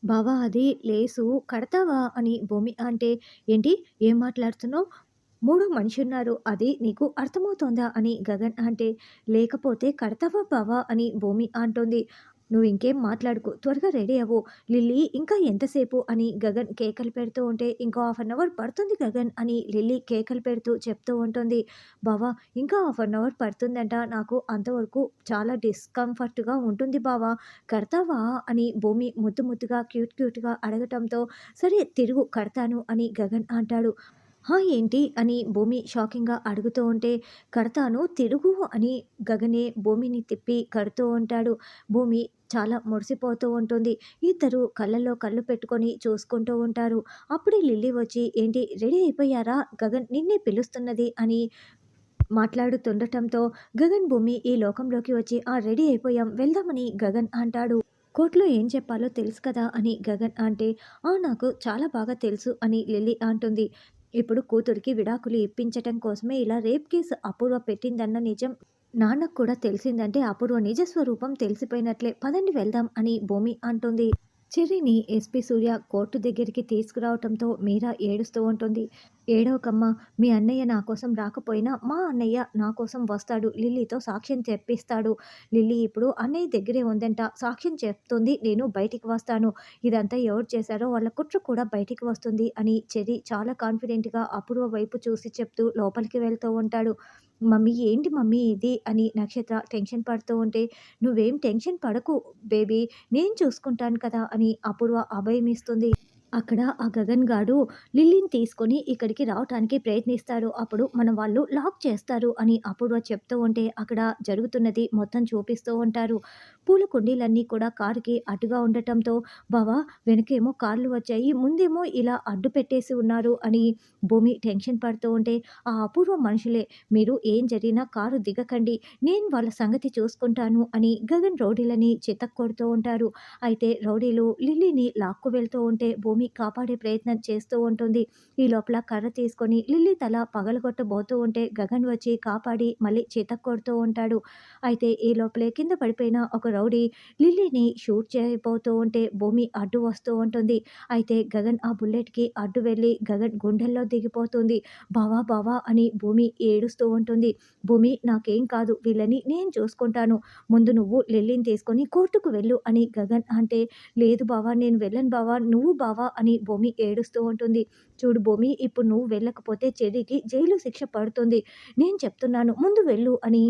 బావా అది లేసు కడతావా అని భూమి అంటే, ఏంటి? ఏం మాట్లాడుతున్నావు? మూడో మనిషున్నారు. అది నీకు అర్థమవుతోందా? అని గగన్ అంటే, లేకపోతే కడతావా బావా అని భూమి అంటోంది. నువ్వింకేం మాట్లాడకు. త్వరగా రెడీ అవ్వు. లిల్లీ ఇంకా ఎంతసేపు అని గగన్ కేకలు పెడుతూ ఉంటే, ఇంకో హాఫ్ అన్ అవర్ పడుతుంది గగన్ అని లిల్లీ కేకలు పెడుతూ చెప్తూ ఉంటుంది. బావా ఇంకా హాఫ్ అన్ అవర్ పడుతుందంట. నాకు అంతవరకు చాలా డిస్కంఫర్ట్‌గా ఉంటుంది బావా. కడతావా? అని భూమి ముద్దు ముద్దుగా క్యూట్‌గా అడగటంతో, సరే తిరుగు కడతాను అని గగన్ అంటాడు. "హా! ఏంటి?" అని భూమి షాకింగ్‌గా అడుగుతూ ఉంటే, "కడతాను తిరుగు" అని గగనే భూమిని తిప్పి కడుతూ ఉంటాడు. భూమి చాలా మురిసిపోతూ ఉంటుంది. ఇద్దరు కళ్ళల్లో కళ్ళు పెట్టుకొని చూసుకుంటూ ఉంటారు. అప్పుడే లిల్లీ వచ్చి, "ఏంటి రెడీ అయిపోయారా? గగన్ నిన్నే పిలుస్తున్నది" అని మాట్లాడుతుండటంతో, గగన్, భూమి ఈ లోకంలోకి వచ్చి, "ఆ! రెడీ అయిపోయాం వెళ్దామని" గగన్ అంటాడు. "కోర్ట్‌లో ఏం చెప్పాలో తెలుసు కదా" అని గగన్ అంటే, "ఆ! నాకు చాలా బాగా తెలుసు" అని లిల్లీ అంటుంది. ఇప్పుడు కూతురికి విడాకులు ఇప్పించటం కోసమే ఇలా రేప్ కేసు అపూర్వ పెట్టిందన్న నిజం నాన్నకు కూడా తెలిసిందంటే అపూర్వ నిజ స్వరూపం తెలిసిపోయినట్లే. పదండి వెళ్దాం అని భూమి అంటుంది. చెర్రీని ఎస్పీ సూర్య కోర్టు దగ్గరికి తీసుకురావటంతో మీరా ఏడుస్తూ ఉంటుంది. "ఏడవకమ్మా, మీ అన్నయ్య నా కోసం రాకపోయినా మా అన్నయ్య నా కోసం వస్తాడు. లిల్లీతో సాక్ష్యం చెప్పిస్తాడు. లిల్లీ ఇప్పుడు అన్నయ్య దగ్గరే ఉందంట. సాక్ష్యం చెప్తుంది. నేను బయటికి వస్తాను. ఇదంతా ఎవరు చేశారో వాళ్ళ కుట్ర కూడా బయటికి వస్తుంది" అని చెర్రీ చాలా కాన్ఫిడెంట్‌గా అపూర్వ వైపు చూసి చెప్తూ లోపలికి వెళ్తూ ఉంటాడు. "మమ్మీ ఏంటి మమ్మీ ఇది" అని నక్షత్ర టెన్షన్ పడుతూ ఉంటే, "నువ్వేం టెన్షన్ పడకు బేబీ, నేను చూసుకుంటాను కదా" అని అపూర్వ అభయమిస్తుంది. అక్కడ ఆ గగన్ గాడు లిల్లీని తీసుకొని ఇక్కడికి రావటానికి ప్రయత్నిస్తాడు. అప్పుడు మన వాళ్ళు లాక్ చేస్తారు అని అపూర్వ చెప్తూ ఉంటే, అక్కడ జరుగుతున్నది మొత్తం చూపిస్తూ ఉంటారు. పూల కుండీలన్నీ కూడా కారుకి అడ్డుగా ఉండటంతో, "బావ వెనకేమో కార్లు వచ్చాయి. ముందేమో ఇలా అడ్డు పెట్టేసి ఉన్నారు" అని భూమి టెన్షన్ పడుతూ ఉంటే, "ఆ అపూర్వ మనుషులే. మీరు ఏం జరిగినా కారు దిగకండి. నేను వాళ్ళ సంగతి చూసుకుంటాను" అని గగన్ రౌడీలని చితక్కొడుతూ ఉంటారు. అయితే రౌడీలు లిల్లీని లాక్కు వెళ్తూ ఉంటే భూమి కాపాడే ప్రయత్నం చేస్తూ ఉంటుంది. ఈ లోపల కర్ర తీసుకొని లిల్లీ తల పగలగొట్టబోతూ ఉంటే గగన్ వచ్చి కాపాడి మళ్ళీ చితక్కొడుతూ ఉంటాడు. అయితే ఈ లోపలే కింద పడిపోయిన ఒక రౌడీ లిల్లీని షూట్ చేయబోతూ ఉంటే భూమి అడ్డు వస్తూ ఉంటుంది. అయితే గగన్ ఆ బుల్లెట్‌కి అడ్డు వెళ్ళి గగన్ గుండెల్లో దిగిపోతుంది. "బావా బావా" అని భూమి ఏడుస్తూ ఉంటుంది. "భూమి నాకేం కాదు. వీళ్ళని నేను చూసుకుంటాను. ముందు నువ్వు లిల్లీని తీసుకొని కోర్టుకు వెళ్ళు" అని గగన్ అంటే, "లేదు బావ నేను వెళ్ళను బావ, నువ్వు బావ" అని భూమి ఏడుస్తూ ఉంటుంది. "చూడు భూమి, ఇప్పుడు నువ్వు వెళ్ళకపోతే చెర్రీకి జైలు శిక్ష పడుతుంది. నేను చెప్తున్నాను ముందు వెళ్ళు" అని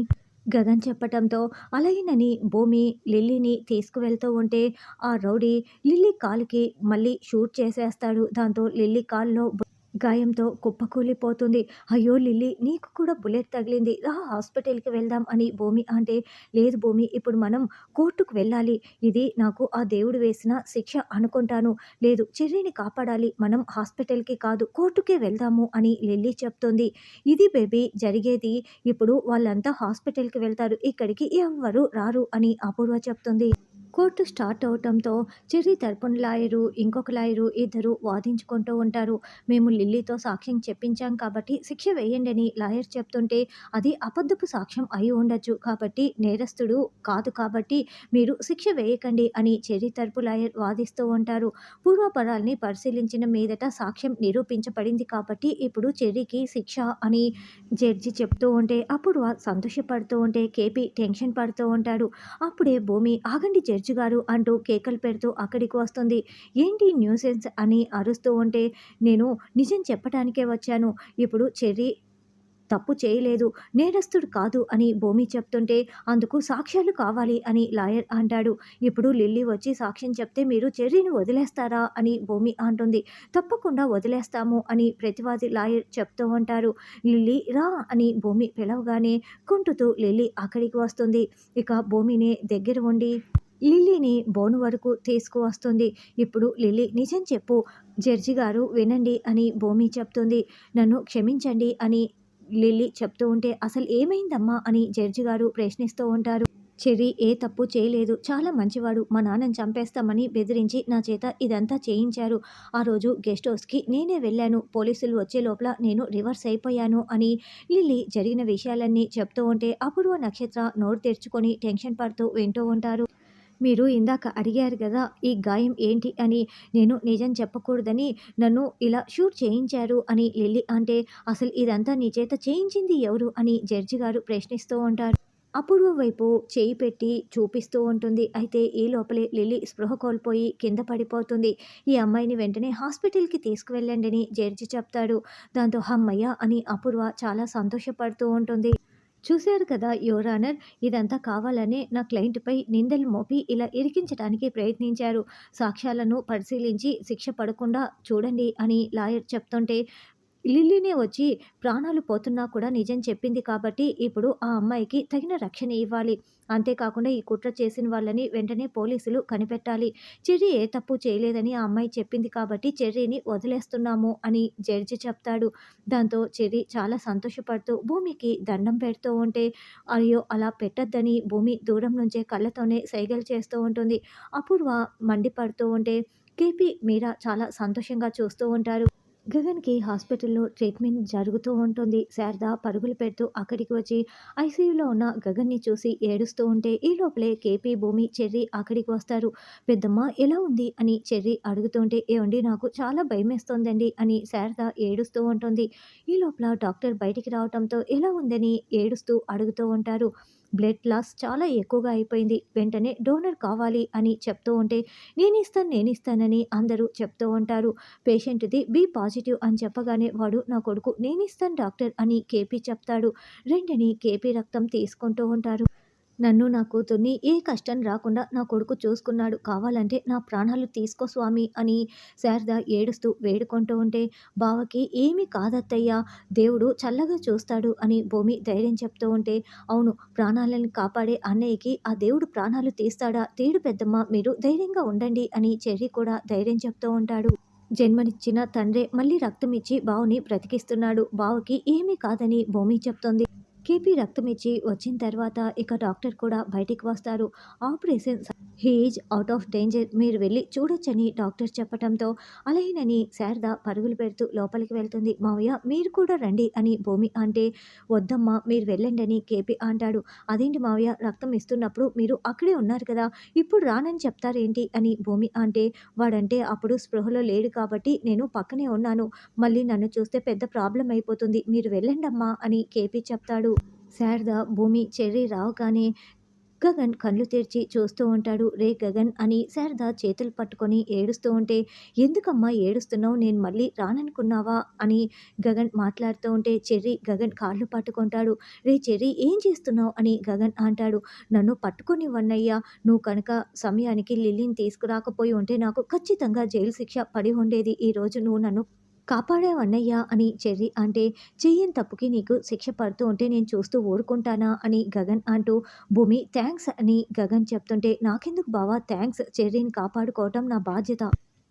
గగన్ చెప్పటంతో అలాగేనని భూమి లిల్లీని తీసుకువెళ్తూ ఉంటే ఆ రౌడీ లిల్లీ కాలుకి మళ్ళీ షూట్ చేసేస్తాడు. దాంతో లిల్లీ కాలులో గాయంతో కుప్పకూలిపోతుంది. "అయ్యో లిల్లీ, నీకు కూడా బుల్లెట్ తగిలింది. రా హాస్పిటల్‌కి వెళ్దాం" అని భూమి అంటే, "లేదు భూమి, ఇప్పుడు మనం కోర్టుకు వెళ్ళాలి. ఇది నాకు ఆ దేవుడు వేసిన శిక్ష అనుకుంటాను. లేదు, చెర్రీని కాపాడాలి. మనం హాస్పిటల్‌కి కాదు కోర్టుకే వెళ్దాము" అని లిల్లీ చెప్తుంది. "ఇది బేబీ జరిగేది. ఇప్పుడు వాళ్ళంతా హాస్పిటల్‌కి వెళ్తారు. ఇక్కడికి ఎవ్వరు రారు" అని అపూర్వ చెప్తుంది. కోర్టు స్టార్ట్ అవటంతో చెర్రీ తరపున లాయరు, ఇంకొక లాయరు ఇద్దరు వాదించుకుంటూ ఉంటారు. "మేము లిల్లీతో సాక్ష్యం చెప్పించాం కాబట్టి శిక్ష వేయండని" లాయర్ చెప్తుంటే, "అది అబద్ధపు సాక్ష్యం అయి ఉండొచ్చు. కాబట్టి నేరస్తుడు కాదు కాబట్టి మీరు శిక్ష వేయకండి" అని చెర్రీ తరపు లాయర్ వాదిస్తూ ఉంటారు. పూర్వాపరాల్ని పరిశీలించిన మీదట సాక్ష్యం నిరూపించబడింది కాబట్టి ఇప్పుడు చెర్రీకి శిక్ష అని జడ్జి చెప్తూ ఉంటే, అపూర్వ సంతోషపడుతూ ఉంటే కేపీ టెన్షన్ పడుతూ ఉంటాడు. అప్పుడే భూమి, "ఆగండి జడ్జి గారు" అంటూ కేకలు పెడుతూ అక్కడికి వస్తుంది. "ఏంటి న్యూసెన్స్" అని అరుస్తూ ఉంటే, "నేను నిజం చెప్పటానికే వచ్చాను. ఇప్పుడు చెర్రీ తప్పు చేయలేదు. నేరస్తుడు కాదు" అని భూమి చెప్తుంటే, "అందుకు సాక్ష్యాలు కావాలి" అని లాయర్ అంటాడు. "ఇప్పుడు లిల్లీ వచ్చి సాక్ష్యం చెప్తే మీరు చెర్రీని వదిలేస్తారా" అని భూమి అంటుంది. "తప్పకుండా వదిలేస్తాము" అని ప్రతివాది లాయర్ చెప్తూ ఉంటారు. "లిల్లీ రా" అని భూమి పిలవగానే కుంటుతూ లిల్లీ అక్కడికి వస్తుంది. ఇక భూమిని దగ్గర ఉండి లిల్లీని బోను వరకు తీసుకువస్తుంది. "ఇప్పుడు లిల్లీ నిజం చెప్పు జడ్జి గారు వినండి" అని భూమి చెప్తుంది. "నన్ను క్షమించండి" అని లిల్లీ చెప్తూ ఉంటే, "అసలు ఏమైందమ్మా" అని జడ్జి గారు ప్రశ్నిస్తూ ఉంటారు. "చెర్రీ ఏ తప్పు చేయలేదు. చాలా మంచివాడు. మా నాన్నని చంపేస్తామని బెదిరించి నా చేత ఇదంతా చేయించారు. ఆ రోజు గెస్ట్ హౌస్‌కి నేనే వెళ్ళాను. పోలీసులు వచ్చే లోపల నేను రివర్స్ అయిపోయాను" అని లిల్లీ జరిగిన విషయాలన్నీ చెప్తూ ఉంటే అపూర్వ, నక్షత్ర నోరు తెరుచుకొని టెన్షన్ పడుతూ వింటూ ఉంటారు. మీరు ఇందాక అడిగారు గదా! ఈ గాయం ఏంటి అని. నేను నిజం చెప్పకూడదని నన్ను ఇలా షూట్ చేయించారు అని లిల్లీ అంటే, అసలు ఇదంతా నీ చేత చేయించింది ఎవరు అని జడ్జి గారు ప్రశ్నిస్తూ ఉంటారు. అపూర్వ వైపు చేయి పెట్టి చూపిస్తూ ఉంటుంది. అయితే ఈ లోపలే లిల్లీ స్పృహ కోల్పోయి కింద పడిపోతుంది. ఈ అమ్మాయిని వెంటనే హాస్పిటల్‌కి తీసుకువెళ్ళండని జడ్జి చెప్తాడు. దాంతో హమ్మయ్య! అని అపూర్వ చాలా సంతోషపడుతూ ఉంటుంది. చూశారు కదా యువర్ ఆనర్, ఇదంతా కావాలనే నా క్లయింట్‌పై నిందలు మోపి ఇలా ఇరికించడానికి ప్రయత్నించారు. సాక్ష్యాలను పరిశీలించి శిక్ష పడకుండా చూడండి అని లాయర్ చెప్తుంటే, లిల్లీనే వచ్చి ప్రాణాలు పోతున్నా కూడా నిజం చెప్పింది కాబట్టి ఇప్పుడు ఆ అమ్మాయికి తగిన రక్షణ ఇవ్వాలి. అంతేకాకుండా ఈ కుట్ర చేసిన వాళ్ళని వెంటనే పోలీసులు కనిపెట్టాలి. చెర్రీ ఏ తప్పు చేయలేదని ఆ అమ్మాయి చెప్పింది కాబట్టి చెర్రీని వదిలేస్తున్నాము అని జడ్జి చెప్తాడు. దాంతో చెర్రీ చాలా సంతోషపడుతూ భూమికి దండం పెడుతూ ఉంటే, అయ్యో! అలా పెట్టొద్దని భూమి దూరం నుంచే కళ్ళతోనే సైగలు చేస్తూ ఉంటుంది. అపూర్వ మండిపడుతూ ఉంటే, కేపీ, మీరా చాలా సంతోషంగా చూస్తూ ఉంటారు. గగన్‌కి హాస్పిటల్‌లో ట్రీట్మెంట్ జరుగుతూ ఉంటుంది. శారద పరుగులు పెడుతూ అక్కడికి వచ్చి ఐసీయూలో ఉన్న గగన్‌ని చూసి ఏడుస్తూ ఉంటే, ఈ లోపలే కేపీ, భూమి, చెర్రీ అక్కడికి వస్తారు. పెద్దమ్మ ఎలా ఉంది అని చెర్రీ అడుగుతుంటే, ఏవండీ నాకు చాలా భయమేస్తోందండి అని శారద ఏడుస్తూ ఉంటుంది. ఈ లోపల డాక్టర్ బయటికి రావటంతో ఎలా ఉందని ఏడుస్తూ అడుగుతూ ఉంటారు. బ్లడ్ లాస్ చాలా ఎక్కువగా అయిపోయింది. వెంటనే డోనర్ కావాలి అని చెప్తూ ఉంటే, నేనిస్తానని అందరూ చెప్తూ ఉంటారు. పేషెంట్‌ది బి పాజిటివ్ అని చెప్పగానే వాడు నా కొడుకు, నేనిస్తాను డాక్టర్ అని కేపీ చెప్తాడు. రండని కేపీ రక్తం తీసుకుంటూ ఉంటారు. నన్ను, నా కూతుర్ని ఏ కష్టం రాకుండా నా కొడుకు చూసుకున్నాడు. కావాలంటే నా ప్రాణాలు తీసుకో స్వామి అని శారద ఏడుస్తూ వేడుకుంటూ ఉంటే, బావకి ఏమీ కాదత్తయ్య, దేవుడు చల్లగా చూస్తాడు అని భూమి ధైర్యం చెప్తూ ఉంటే, అవును, ప్రాణాలను కాపాడే అన్నయ్యకి ఆ దేవుడు ప్రాణాలు తీస్తాడా? తీడు పెద్దమ్మ, మీరు ధైర్యంగా ఉండండి అని చెర్రీ కూడా ధైర్యం చెప్తూ ఉంటాడు. జన్మనిచ్చిన తండ్రే మళ్ళీ రక్తమిచ్చి బావని బ్రతికిస్తున్నాడు. బావకి ఏమీ కాదని భూమి చెప్తోంది. కేపీ రక్తమిచ్చి వచ్చిన తర్వాత ఇక డాక్టర్ కూడా బయటికి వస్తారు. Operation he is out of danger, మీరు వెళ్ళి చూడొచ్చని డాక్టర్ చెప్పటంతో అలాగేనని శారద పరుగులు పెడుతూ లోపలికి వెళ్తుంది. మావయ్య మీరు కూడా రండి అని భూమి అంటే, వద్దమ్మా మీరు వెళ్ళండి అని కేపీ అంటాడు. అదేంటి మావయ్య, రక్తం ఇస్తున్నప్పుడు మీరు అక్కడే ఉన్నారు కదా, ఇప్పుడు రానని చెప్తారేంటి అని భూమి అంటే, వాడంటే అప్పుడు స్పృహలో లేడు కాబట్టి నేను పక్కనే ఉన్నాను. మళ్ళీ నన్ను చూస్తే పెద్ద ప్రాబ్లం అయిపోతుంది. మీరు వెళ్ళండమ్మా అని కేపీ చెప్తాడు. శారద, భూమి, చెర్రీ రావుగానే గగన్ కళ్ళు తెరిచి చూస్తూ ఉంటాడు. రే గగన్ అని శారద చేతులు పట్టుకొని ఏడుస్తూ ఉంటే, ఎందుకమ్మా ఏడుస్తున్నావు, నేను మళ్ళీ రాననుకున్నావా అని గగన్ మాట్లాడుతూ ఉంటే, చెర్రీ గగన్ కాళ్ళు పట్టుకుంటాడు. రే చెర్రీ ఏం చేస్తున్నావు అని గగన్ అంటాడు. నన్ను పట్టుకొనివ్వన్నయ్యా, నువ్వు కనుక సమయానికి లిల్లీని తీసుకురాకపోయి ఉంటే నాకు ఖచ్చితంగా జైలు శిక్ష పడి ఉండేది. ఈరోజు నువ్వు నన్ను కాపాడావన్నయ్యా అని చెర్రీ అంటే, చెయ్యని తప్పుకి నీకు శిక్ష పడుతూ ఉంటే నేను చూస్తూ ఊరుకుంటానా అని గగన్ అంటూ, భూమి థ్యాంక్స్ అని గగన్ చెప్తుంటే, నాకెందుకు బావా థ్యాంక్స్, చెర్రీని కాపాడుకోవటం నా బాధ్యత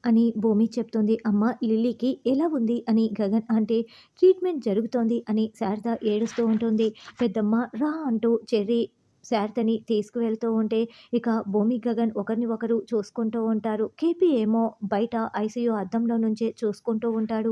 అని భూమి చెప్తుంది. అమ్మ లిల్లీకి ఎలా ఉంది అని గగన్ అంటే, ట్రీట్మెంట్ జరుగుతోంది అని శారద ఏడుస్తూ ఉంటుంది. పెద్దమ్మ రా అంటూ చెర్రీ శారదని తీసుకువెళ్తూ ఉంటే, ఇక భూమి, గగన్ ఒకరిని ఒకరు చూసుకుంటూ ఉంటారు. కేపీ ఏమో బయట ఐసీయూ అద్దంలో నుంచే చూసుకుంటూ ఉంటాడు.